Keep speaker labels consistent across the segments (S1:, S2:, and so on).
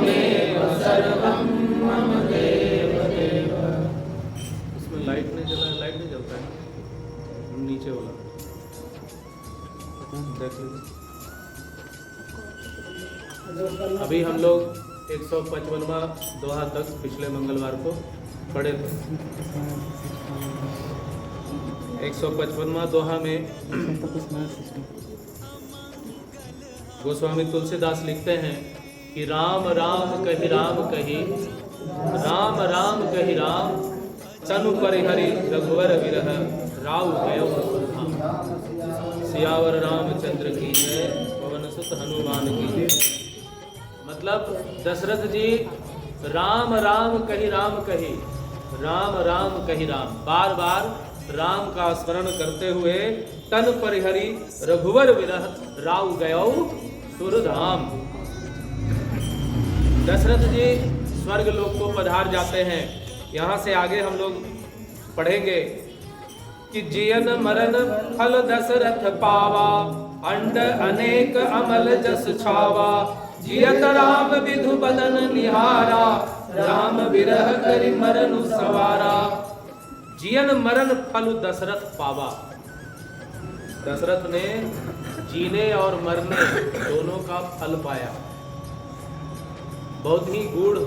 S1: त्वमेव सर्वं मम देव देव।
S2: इसमें लाइट नहीं जला, लाइट नहीं जलता है नीचे वाला, देख लीजिए। अभी हम लोग 155वां दोहा तक पिछले मंगलवार को पढ़े थे। 155वां दोहा में गोस्वामी तुलसीदास लिखते हैं कि राम राम कहि राम कहि, राम राम कहि राम, तनु परिहरि रघुवर विरह, राव गयो सुधाम। सियावर रामचंद्र की जय, पवन सुत हनुमान की जय। मतलब दशरथ जी राम राम कहि राम कहि, राम राम कहि राम, बार बार राम का स्मरण करते हुए तन परिहरि रघुवर विरह, राव गयो सुरधाम। दशरथ जी स्वर्ग लोक को पधार जाते हैं। यहाँ से आगे हम लोग पढ़ेंगे कि जियन मरण फल दशरथ पावा, अंड अनेक अमल जस छावा, जियत राम विधु बदन निहारा, राम विरह करि मरनु सवारा। जियन मरण फल दशरथ पावा, दशरथ ने जीने और मरने दोनों का फल पाया। बहुत ही गूढ़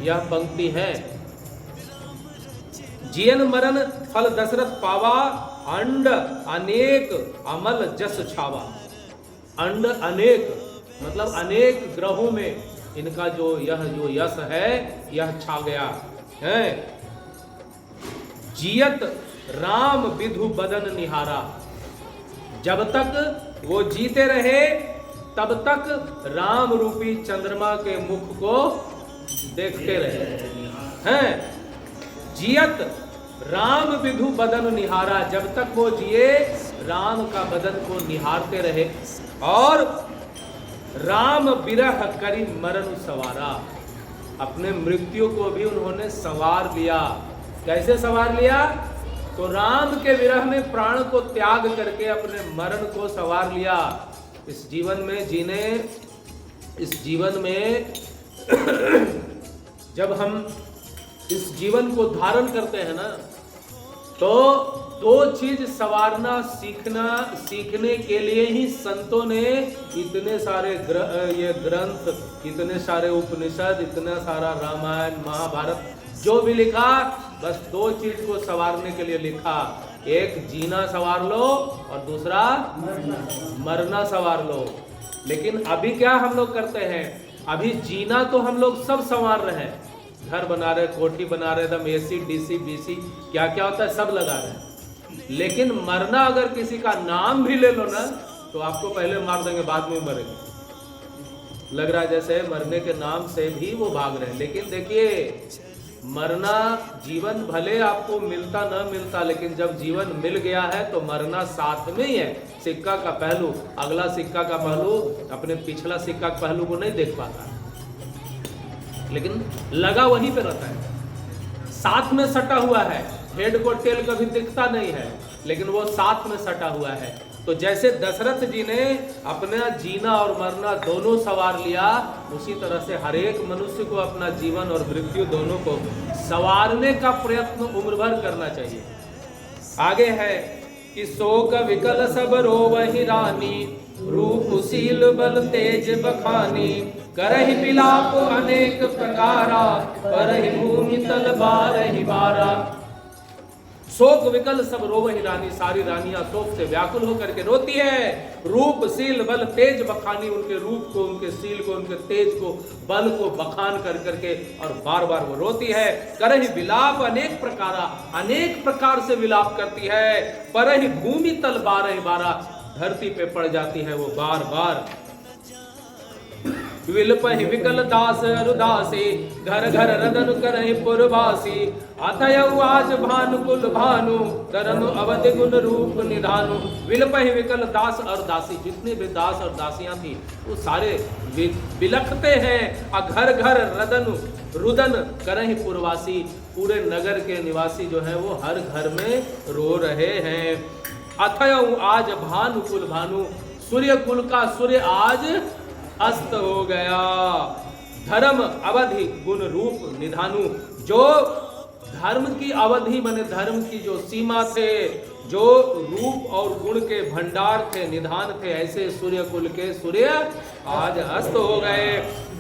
S2: यह पंक्ति है। जियन मरण फल दशरथ पावा, अंड अनेक अमल जस छावा। अंड अनेक मतलब अनेक ग्रहों में इनका जो यश है यह छा गया है। जियत राम विधु बदन निहारा, जब तक वो जीते रहे तब तक राम रूपी चंद्रमा के मुख को देखते रहे हैं। जियत राम विधु बदन निहारा, जब तक वो जिए राम का बदन को निहारते रहे। और राम विरह करि मरनु सवारा, अपने मृत्यु को भी उन्होंने सवार लिया। कैसे सवार लिया? तो राम के विरह में प्राण को त्याग करके अपने मरण को सवार लिया। इस जीवन में जब हम इस जीवन को धारण करते हैं ना, तो दो चीज सवारना सीखने के लिए ही संतों ने इतने सारे ये ग्रंथ, इतने सारे उपनिषद, इतना सारा रामायण महाभारत जो भी लिखा, बस दो चीज को सवारने के लिए लिखा। एक जीना सवार लो और दूसरा मरना सवार लो। लेकिन अभी क्या हम लोग करते हैं? अभी जीना तो हम लोग सब संवार रहे हैं, घर बना रहे, कोठी बना रहे, एकदम एसी डीसी बीसी क्या क्या होता है सब लगा रहे हैं। लेकिन मरना अगर किसी का नाम भी ले लो ना, तो आपको पहले मार देंगे, बाद में मरेंगे। लग रहा है जैसे मरने के नाम से भी वो भाग रहे हैं। लेकिन देखिए, मरना जीवन भले आपको मिलता ना मिलता, लेकिन जब जीवन मिल गया है तो मरना साथ में ही है। सिक्का का पहलू अगला सिक्का का पहलू अपने पिछला सिक्का का पहलू को नहीं देख पाता, लेकिन लगा वहीं पे रहता है, साथ में सटा हुआ है। हेड को टेल कभी दिखता नहीं है, लेकिन वो साथ में सटा हुआ है। तो जैसे दशरथ जी ने अपना जीना और मरना दोनों सवार लिया, उसी तरह से हर एक मनुष्य को अपना जीवन और मृत्यु दोनों को सवारने का प्रयत्न उम्र भर करना चाहिए। आगे है कि शोक विकल सब रोवहि रानी, रूपशील बल तेज बखानी, करहि विलाप अनेक प्रकारा, परहि भूमि तल बारहि बारा। शोक विकल सब रोवहि रानी, सारी रानियां शोक से व्याकुल होकर के रोती है। रूप शील बल तेज बखानी, उनके रूप को, उनके शील को, उनके तेज को, बल को बखान कर करके और बार बार वो रोती है। करहि विलाप अनेक प्रकारा, अनेक प्रकार से विलाप करती है। परहि भूमि तल बारहि बारा, धरती पे पड़ जाती है वो बार बार। विलपहि विकल दास अरुदासी, घर घर रदन करहि पुरवासी, अतयउ आज भानुकुल भानु, करनु अवधि गुण रूप निधानु। विलपहि विकल दास और दासी, जितने भी दास और दासियां थी वो सारे बिलखते हैं। और घर घर रदन रुदन करहि पुरवासी, पूरे नगर के निवासी जो है वो हर घर में रो रहे हैं। अतयउ आज भानुकुल भानु, सूर्य कुल का सूर्य आज अस्त हो गया। धर्म अवधि गुण रूप निधानु, जो धर्म की अवधि माने धर्म की जो सीमा थे, जो रूप और गुण के भंडार थे, निधान थे, ऐसे सूर्य कुल के सूर्य आज अस्त हो गए।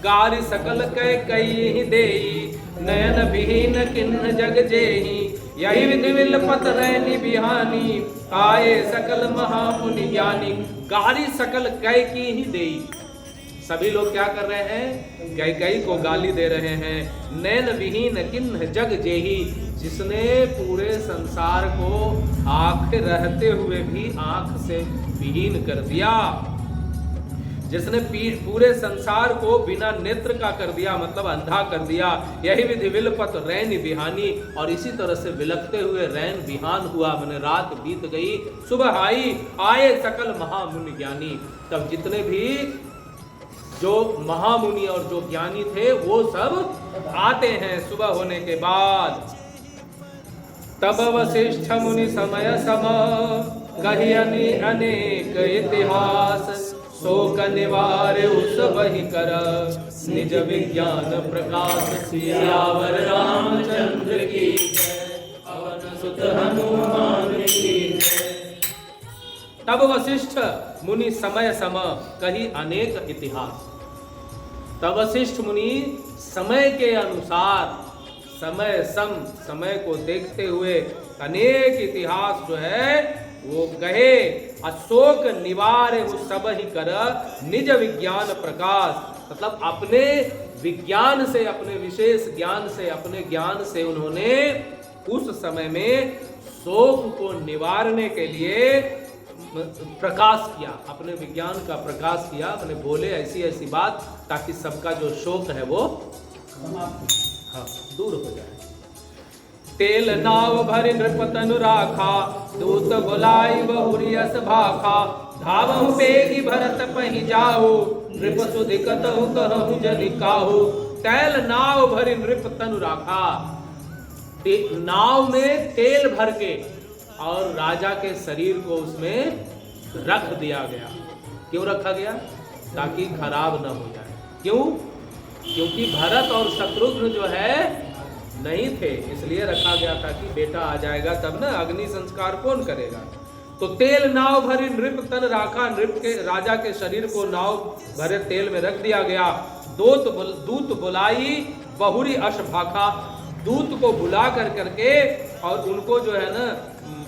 S2: गारी सकल कई देई, नयन विहीन किन्न जग जेही, यही विधि विलपत रैनी बिहानी, आए सकल महामुनि ज्ञानी। गारी सकल की ही देई, सभी लोग क्या कर रहे हैं, कैकई को गाली दे रहे हैं। नैन विहीन किन्न जग जेही, जिसने पूरे संसार को आंख रहते हुए भी आंख से विहीन कर दिया, जिसने पूरे संसार को बिना नेत्र का कर दिया, मतलब अंधा कर दिया। यही विधि विलपत रैन बिहानी, और इसी तरह से विलकते हुए रैन बिहान हुआ, मैंने रात बीत गई सुबह आई, आए सकल महामुनि ज्ञानी। तब जितने भी जो महामुनि और जो ज्ञानी थे वो सब आते हैं सुबह होने के बाद। तब वशिष्ठ मुनि समय सम, कही अनेक इतिहास, शोक निवारे उस वही कर, निज विज्ञान प्रकाश। सियावर रामचंद्र की जय, पवन सुत हनुमान की जय। तब वशिष्ठ मुनि समय सम, कही अनेक इतिहास। तब वशिष्ठ मुनि समय के अनुसार, समय सम, समय को देखते हुए अनेक इतिहास जो है वो कहे। अशोक निवारे वो सब ही कर, निज विज्ञान प्रकाश, मतलब अपने विज्ञान से, अपने विशेष ज्ञान से, अपने ज्ञान से उन्होंने उस समय में शोक को निवारने के लिए प्रकाश किया, अपने विज्ञान का प्रकाश किया। अपने बोले ऐसी ऐसी बात ताकि सबका जो शोक है वो दूर हो जाए। तेल नाव भरि नृपतनु राखा, दूत बुलाई बहुरी यस भाखा, धावहु बेगी भरत पहि जाहु, नृप सुधि कतहु कहु जनि काहु। तेल नाव भरि नृपतनु राखा, नाव में तेल भर के और राजा के शरीर को उसमें रख दिया गया। क्यों रखा गया? ताकि खराब न हो जाए। क्यों? क्योंकि भरत और शत्रुघ्न जो है नहीं थे, इसलिए रखा गया था कि बेटा आ जाएगा तब ना अग्नि संस्कार कौन करेगा। तो तेल नाव भरी नृप तन राखा, नृप के राजा के शरीर को नाव भरे तेल में रख दिया गया। दूत बुलाई बहुरी अश भाखा, दूत को बुला कर करके और उनको जो है ना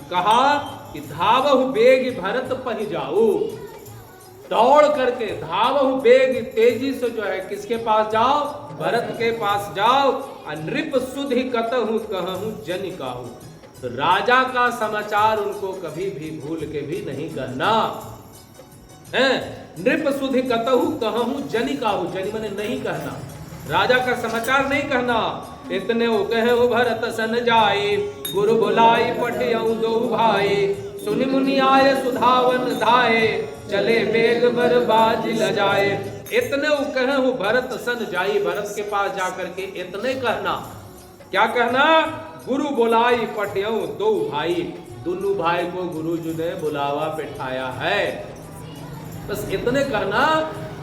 S2: कहा कि धावहु बेग भरत पहि जाओ, दौड़ करके धावहु बेग, तेजी से जो है किसके पास जाओ, भरत के पास जाओ। नृप सुधि कतहु कहूं जनि काहू, तो राजा का समाचार उनको कभी भी भूल के भी नहीं कहना है। नृप सुधि कतहु कहूं जनि काहू, जनि माने नहीं कहना, राजा का समाचार नहीं कहना। इतने वो कहे भरत सन जाए, गुरु बुलाई पटियऊ दो भाई, सुनि मुनि आए सुधावन धाये, चले बेग बर बाज लजाए। इतने वो कहे भरत सन जाई, भरत के पास जाकर के इतने कहना, क्या कहना, गुरु बुलाई पटियऊ दो भाई, दोनों भाई को गुरु जी ने बुलावा बिठाया है। बस इतने कहना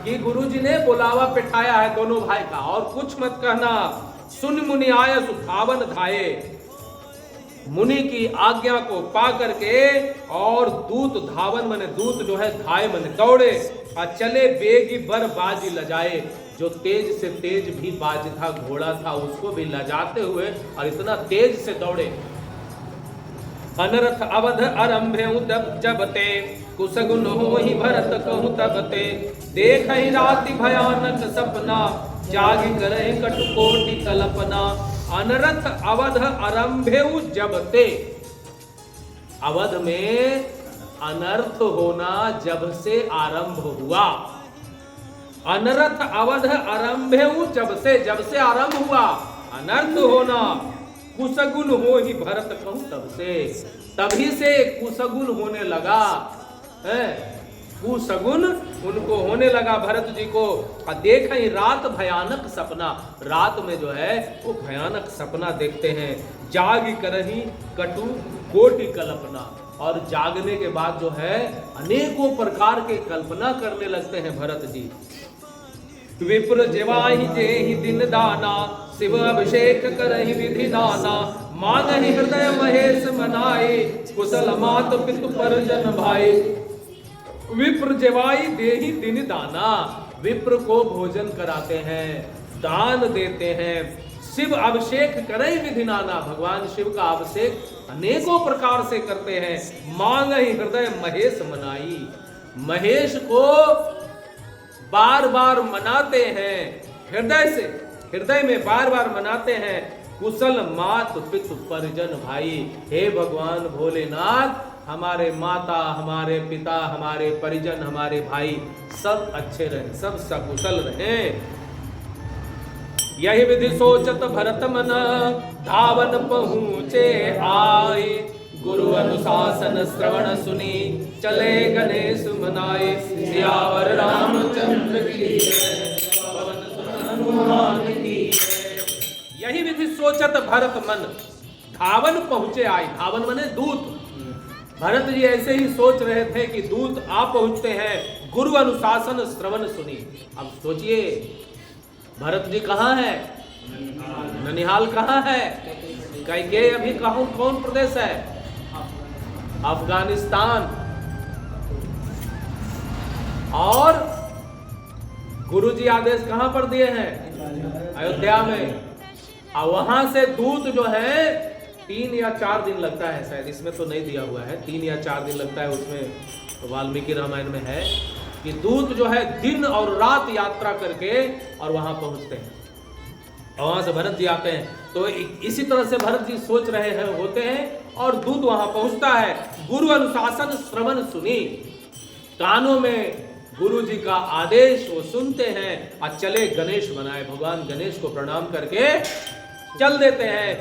S2: कि गुरु जी ने बुलावा बिठाया है दोनों भाई का, और कुछ मत कहना। सुन मुनि आय सुखावन धाये, मुनि की आज्ञा को पा करके और दूत धावन माने दूत जो है धाये माने दौड़े, और चले बेगी बर बाजी लजाए, जो तेज से तेज भी बाज था, घोड़ा था, उसको भी लजाते हुए और इतना तेज से दौड़े। अनरथ अवध आरंभे जबते, कुसगुन होहि भरत कहु तबते, देखहि राति भयानक सपना, जागी करे कटुकोटि कल्पना। अनरथ अवध आरंभे जबते, अवध में अनर्थ होना जब से आरंभ हुआ। अनरथ अवध आरंभे जब से आरंभ हुआ अनर्थ होना, कुसगुन हो ही भरत कहूं तब से, तभी से कुसगुन होने लगा है, कुसगुन उनको होने लगा भरत जी को। और देखें रात भयानक सपना, रात में जो है वो भयानक सपना देखते हैं। जाग करही कटु कोटि कल्पना, और जागने के बाद जो है अनेकों प्रकार के कल्पना करने लगते हैं भरत जी। विप्र जेवाहि जेहि दिन दाना, शिव अभिषेक करहि विधि नाना, मांगहि हृदय महेश मनाए, कुशल मात पितु परिजन भाई। विप्र जेवाई देहि दिन दाना, विप्र को भोजन कराते हैं, दान देते हैं। शिव अभिषेक करे विधि नाना, भगवान शिव का अभिषेक अनेकों प्रकार से करते हैं। मांगहि हृदय महेश मनाई, महेश को बार बार मनाते हैं, हृदय से, हृदय में बार बार मनाते हैं। कुशल मात पितु परिजन भाई, हे भगवान भोलेनाथ, हमारे माता, हमारे पिता, हमारे परिजन, हमारे भाई सब अच्छे रहे, सब सकुशल रहे। यही विधि सोचत भरत मन, धावन पहुँचे आए, गुरु अनुशासन श्रवण सुनी, चले गणेश मनाए। सियावर रामचंद्र की जय, पवन सुत हनुमान की जय। यही विधि सोचत भरत मन, धावन पहुंचे आए, धावन मने दूत। भरत जी ऐसे ही सोच रहे थे कि दूत आ पहुंचते हैं, गुरु अनुशासन श्रवण सुनी। अब सोचिए भरत जी कहाँ है, ननिहाल कहाँ है, कैकेयी अभी कहाँ, कौन प्रदेश है, अफगानिस्तान। और गुरुजी आदेश कहां पर दिए हैं, अयोध्या में। और वहां से दूत जो है 3 या 4 दिन लगता है, शायद इसमें तो नहीं दिया हुआ है, 3 या 4 दिन लगता है, उसमें वाल्मीकि रामायण में है कि दूत जो है दिन और रात यात्रा करके और वहां पहुंचते हैं, और वहां से भरत जी आते हैं। तो इसी तरह से भरत जी सोच रहे हैं, होते हैं, और दूत वहां पहुंचता है। गुरु अनुशासन श्रवण सुनी, कानों में गुरु जी का आदेश वो सुनते हैं और चले गणेश बनाए, भगवान गणेश को प्रणाम करके चल देते हैं।